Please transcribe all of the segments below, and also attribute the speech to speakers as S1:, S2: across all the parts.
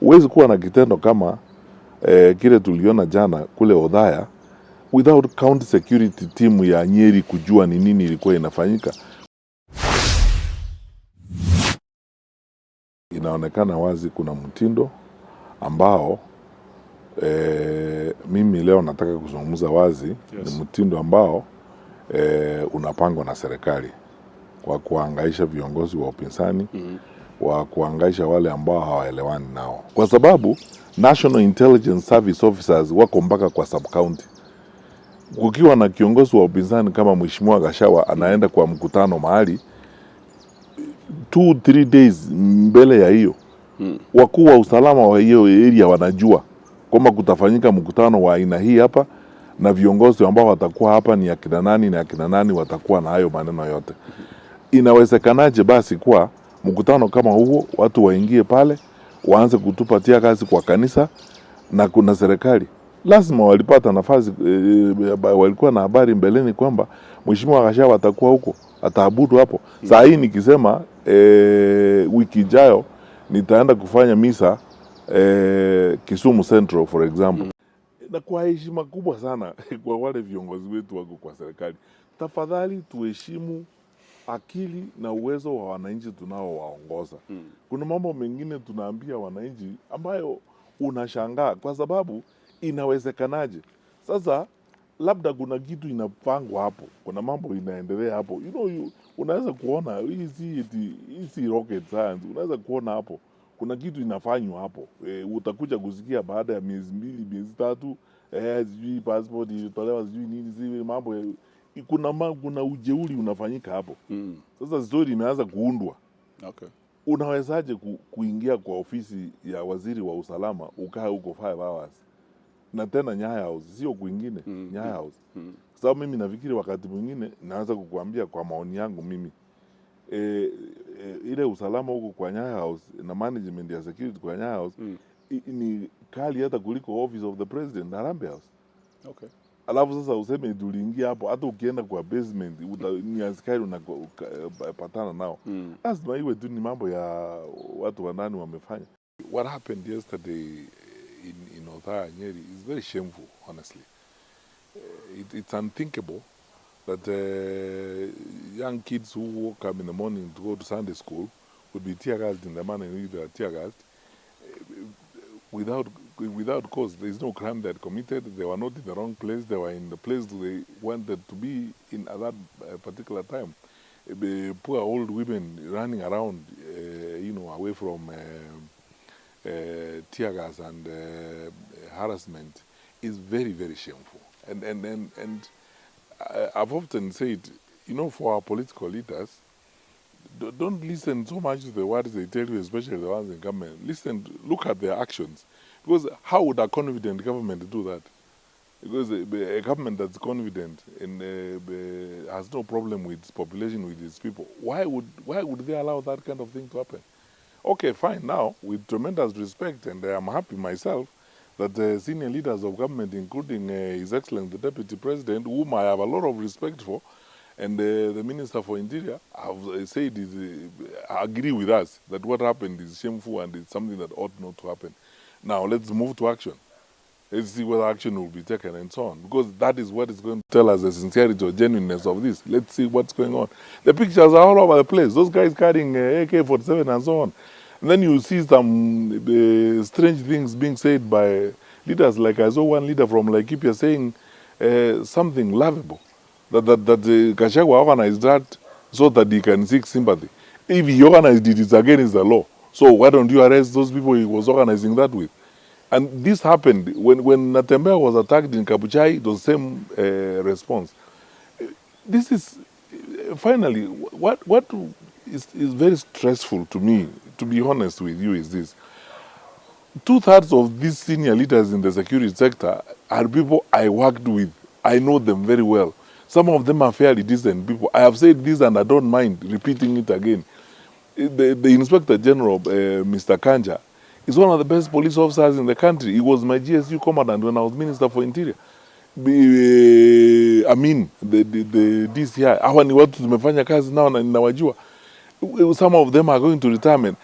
S1: Huwezi kuwa na kitendo kama kile tuliona jana kule Odhaya without county security team ya Nyeri kujua ni nini ilikuwa inafanyika. Inaonekana wazi kuna mtindo ambao mimi leo nataka kuzungumza wazi. Yes. Ni mtindo ambao unapangwa na serikali kwa kuhangaisha viongozi wa upinzani, wa kuhangaisha wale ambao hawaelewani nao, kwa sababu National Intelligence Service officers wako mpaka kwa sub county. Kukiwa na kiongozi wa upinzani kama Mheshimiwa Gashawa anaenda kwa mkutano mahali 2-3 days mbele ya hiyo, wakuu wa usalama wa hiyo area wanajua kwamba kutafanyika mkutano wa aina hii hapa, na viongozi ambao watakuwa hapa ni akina nani na akina nani watakuwa na hayo maneno yote. Inawezekanaje basi kwa mkutano kama huo watu waingie pale waanze kutupatia kazi kwa kanisa na kuna serikali? Lazima walipata nafasi, walikuwa na habari mbeleni kwamba Mheshimiwa Gashawa atakuwa huko, ataabudu hapo. Saa hii nikisema wiki ijayo nitaenda kufanya misa Kisumu Central for example. Na kwa heshima kubwa sana kwa wale viongozi wetu wako kwa serikali, tafadhali tuheshimu akili na uwezo wa wananchi tunaowaongoza. Kuna mambo mengine tunaambia wananchi ambayo unashangaa kwa sababu inawezekanaje? Sasa labda kuna kitu inapangwa hapo, kuna mambo inaendelea hapo. Unaweza kuona hizi rocket science, unaweza kuona hapo kuna kitu inafanywa hapo. Utakuja kusikia baada ya miezi 2, miezi 3, sijui passport ilitolewa, sijui nini, sijui mambo kuna ujeuri unafanyika hapo. Sasa story imeanza kuundwa. Okay. Unawezaje kuingia kwa ofisi ya waziri wa usalama ukae huko 5 hours? Na tena Nyaya House, sio kwingine, Nyaya House. Sababu mimi nafikiri wakati mwingine naanza kukuambia kwa maoni yangu mimi, ile usalama huko kwa Nyaya House na management ya security kwa Nyaya House ni kali hata kuliko office of the president na Harambee House. Okay. Alafu sasa useme tuliingia hapo, hata ukienda kwa basement ni askari unapatana nao. Lazima iwe tu ni mambo ya watu wanani wamefanya. What happened yesterday in Odhaya, Nyeri is very shameful, honestly. It's unthinkable that young kids who woke up in the morning to go to Sunday school would be tear gassed in the manner in which they are tear gassed without cause. There is no crime they had committed. They were not in the wrong place. They were in the place they wanted to be in at that particular time. Poor old women running around, away from tear gas and harassment is very, very shameful. And I've often said, for our political leaders, don't listen so much to the words they tell you, especially the ones in government. Look at their actions. Because how would a confident government do that? Because a government that's confident and has no problem with its population, with its people, why would they allow that kind of thing to happen? Okay, fine. Now, with tremendous respect, and I'm happy myself that the senior leaders of government, including His Excellency the Deputy President, whom I have a lot of respect for, and the Minister for Interior, have said agree with us that what happened is shameful and it's something that ought not to happen. Now, let's move to action. Let's see whether action will be taken and so on, because that is what is going to tell us the sincerity or genuineness of this. Let's see what's going on. The pictures are all over the place. Those guys carrying AK-47 and so on. And then you see some strange things being said by leaders. Like I saw one leader from Laikipia saying something laughable, that Gachagua organized that so that he can seek sympathy. If he organized it, it's against the law. So why don't you arrest those people he was organizing that with? And this happened when Natembeya was attacked in Kabuchai, the same response. This is, finally, what is very stressful to me, to be honest with you, is this. 2/3 of these senior leaders in the security sector are people I worked with. I know them very well. Some of them are fairly decent people. I have said this and I don't mind repeating it again. The Inspector General, Mr. Kanja, is one of the best police officers in the country. He was my GSU commandant when I was Minister for Interior. The DCI, hawa ni watu tumefanya kazi nao na ninawajua. Some of them are going to retirement.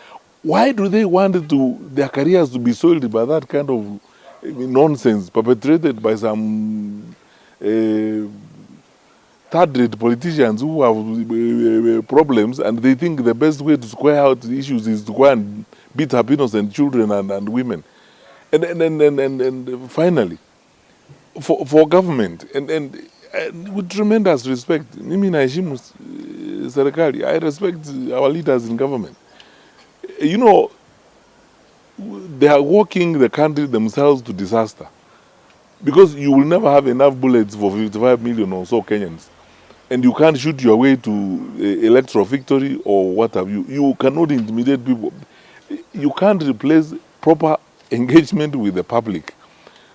S1: Why do they want their careers to be soiled by that kind of nonsense perpetrated by some third-rate politicians who have problems, and they think the best way to square out the issues is to go and beat up innocent children and women. And finally, for government, and with tremendous respect, mimi naheshimu serikali, I respect our leaders in government. You know, they are walking the country themselves to disaster, because you will never have enough bullets for 55 million or so Kenyans, and you can't shoot your way to electoral victory or what have you. You cannot intimidate people. You can't replace proper engagement with the public.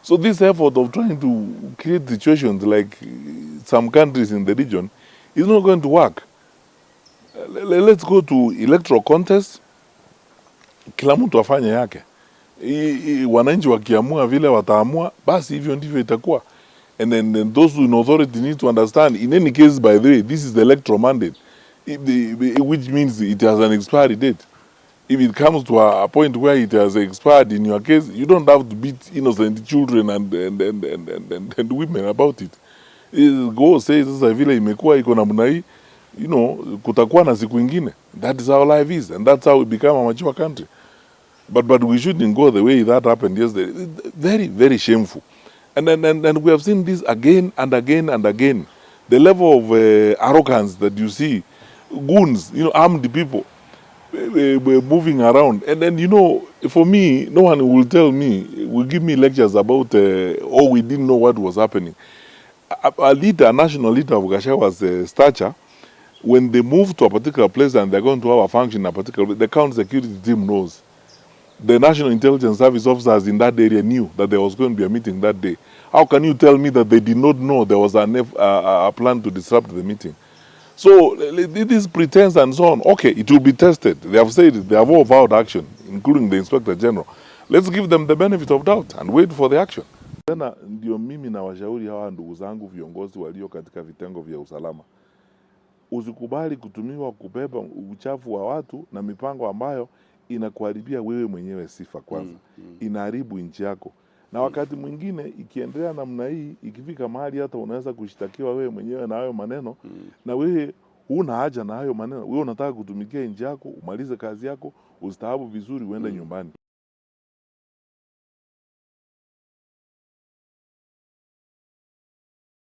S1: So this effort of trying to create situations like some countries in the region is not going to work. Let's go to electoral contest. Kila mtu afanye yake. Wananchi wakiamua vile wataamua, basi hivyo ndivyo itakuwa. And then those in authority need to understand, in any case, by the way, this is the electoral mandate, which means it has an expiry date. If it comes to a point where it has expired in your case, you don't have to beat innocent children and women about it. Go say, sasa vile imekuwa iko namna hii, you know, kutakuwa na siku ingine. That is how life is, and that's how we become a mature country. But we shouldn't go the way that happened yesterday. Very, very shameful. And we have seen this again and again and again. The level of arrogance that you see, goons, you know, armed people, were moving around. And you know, for me, no one will tell me, will give me lectures about, oh, we didn't know what was happening. A leader, a national leader of Gachagwa's stature, when they move to a particular place and they're going to have a function in a particular place, the county security team knows. The National Intelligence Service officers in that area knew that there was going to be a meeting that day. How can you tell me that they did not know there was a plan to disrupt the meeting? So this pretense and so on, okay, it will be tested. They have said they have all vowed action, including the Inspector General. Let's give them the benefit of doubt and wait for the action. Tena ndio mimi na washauri hawa ndugu zangu viongozi walio katika vitengo vya usalama. Usikubali kutumiwa kubeba uchafu wa watu na mipango ambayo inakuharibia wewe mwenyewe sifa kwanza. Inaharibu nchi yako. Na wakati mwingine ikiendelea namna hii, ikifika mahali hata unaweza kushtakiwa wewe mwenyewe na hayo maneno, na wewe huna haja na hayo maneno. Wewe unataka kutumikia nchi yako, umalize kazi yako, ustaabu vizuri, uende nyumbani.